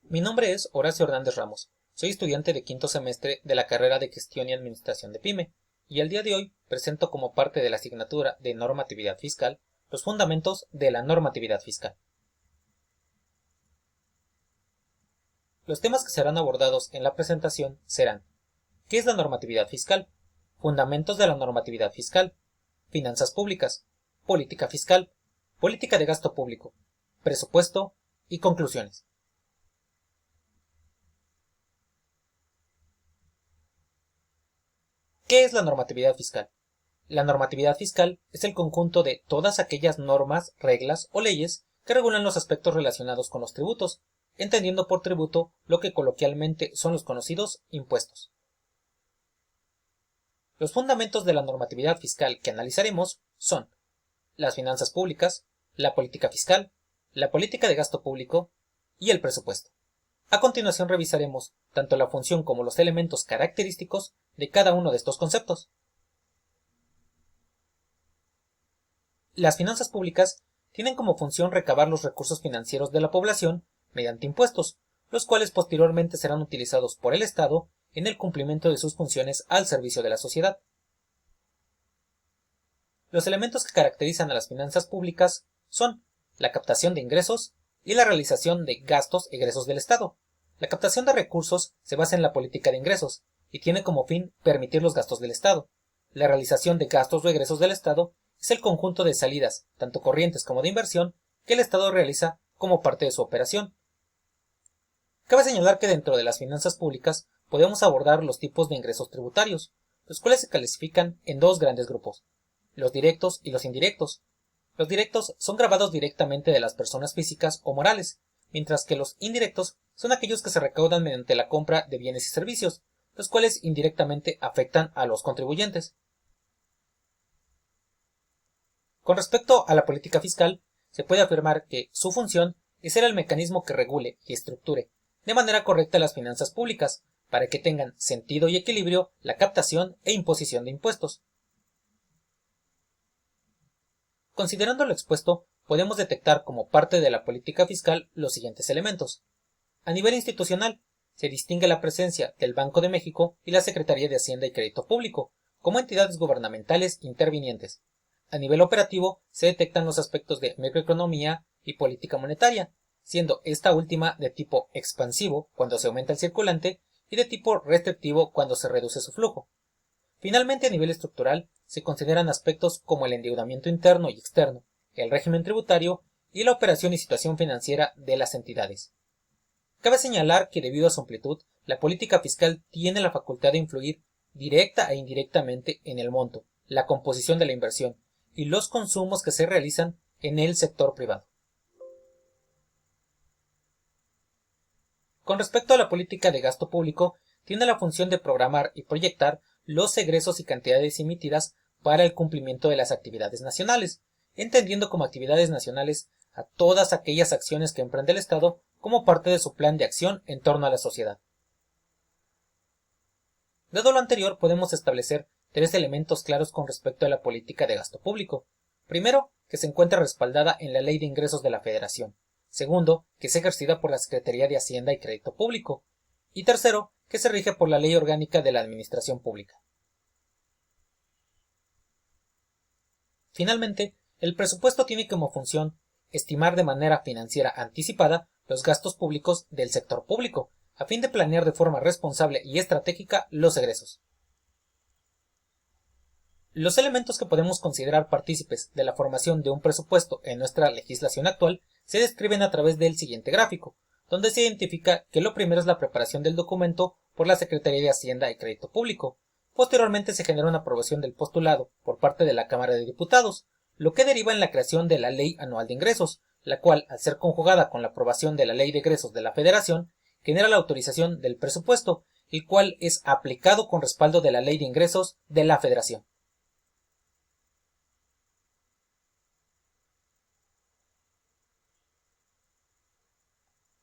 Mi nombre es Horacio Hernández Ramos. Soy estudiante de quinto semestre de la carrera de Gestión y Administración de PYME, y el día de hoy presento como parte de la asignatura de Normatividad Fiscal los fundamentos de la normatividad fiscal. Los temas que serán abordados en la presentación serán: ¿qué es la normatividad fiscal? Fundamentos de la normatividad fiscal, finanzas públicas, política fiscal, política de gasto público, presupuesto y conclusiones. ¿Qué es la normatividad fiscal? La normatividad fiscal es el conjunto de todas aquellas normas, reglas o leyes que regulan los aspectos relacionados con los tributos, entendiendo por tributo lo que coloquialmente son los conocidos impuestos. Los fundamentos de la normatividad fiscal que analizaremos son las finanzas públicas, la política fiscal, la política de gasto público y el presupuesto. A continuación revisaremos tanto la función como los elementos característicos de cada uno de estos conceptos. Las finanzas públicas tienen como función recabar los recursos financieros de la población mediante impuestos, los cuales posteriormente serán utilizados por el Estado en el cumplimiento de sus funciones al servicio de la sociedad. Los elementos que caracterizan a las finanzas públicas son la captación de ingresos y la realización de gastos egresos del Estado. La captación de recursos se basa en la política de ingresos y tiene como fin permitir los gastos del Estado. La realización de gastos o egresos del Estado es el conjunto de salidas, tanto corrientes como de inversión, que el Estado realiza como parte de su operación. Cabe señalar que dentro de las finanzas públicas podemos abordar los tipos de ingresos tributarios, los cuales se clasifican en dos grandes grupos: los directos y los indirectos. Los directos son grabados directamente de las personas físicas o morales, mientras que los indirectos son aquellos que se recaudan mediante la compra de bienes y servicios, los cuales indirectamente afectan a los contribuyentes. Con respecto a la política fiscal, se puede afirmar que su función es ser el mecanismo que regule y estructure de manera correcta las finanzas públicas, para que tengan sentido y equilibrio la captación e imposición de impuestos. Considerando lo expuesto, podemos detectar como parte de la política fiscal los siguientes elementos. A nivel institucional, se distingue la presencia del Banco de México y la Secretaría de Hacienda y Crédito Público como entidades gubernamentales intervinientes. A nivel operativo, se detectan los aspectos de microeconomía y política monetaria, siendo esta última de tipo expansivo cuando se aumenta el circulante y de tipo restrictivo cuando se reduce su flujo. Finalmente, a nivel estructural, se consideran aspectos como el endeudamiento interno y externo, el régimen tributario y la operación y situación financiera de las entidades. Cabe señalar que debido a su amplitud, la política fiscal tiene la facultad de influir directa e indirectamente en el monto, la composición de la inversión y los consumos que se realizan en el sector privado. Con respecto a la política de gasto público, tiene la función de programar y proyectar los egresos y cantidades emitidas para el cumplimiento de las actividades nacionales, entendiendo como actividades nacionales a todas aquellas acciones que emprende el Estado como parte de su plan de acción en torno a la sociedad. Dado lo anterior, podemos establecer tres elementos claros con respecto a la política de gasto público. Primero, que se encuentra respaldada en la Ley de Ingresos de la Federación. Segundo, que es ejercida por la Secretaría de Hacienda y Crédito Público. Y tercero, que se rige por la Ley Orgánica de la Administración Pública. Finalmente, el presupuesto tiene como función estimar de manera financiera anticipada los gastos públicos del sector público, a fin de planear de forma responsable y estratégica los egresos. Los elementos que podemos considerar partícipes de la formación de un presupuesto en nuestra legislación actual se describen a través del siguiente gráfico, donde se identifica que lo primero es la preparación del documento por la Secretaría de Hacienda y Crédito Público. Posteriormente se genera una aprobación del postulado por parte de la Cámara de Diputados, lo que deriva en la creación de la Ley Anual de Ingresos, la cual, al ser conjugada con la aprobación de la Ley de Egresos de la Federación, genera la autorización del presupuesto, el cual es aplicado con respaldo de la Ley de Ingresos de la Federación.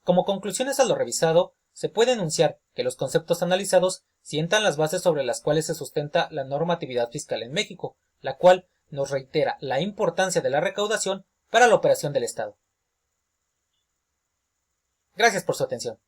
Como conclusiones a lo revisado, se puede enunciar que los conceptos analizados sientan las bases sobre las cuales se sustenta la normatividad fiscal en México, la cual nos reitera la importancia de la recaudación para la operación del Estado. Gracias por su atención.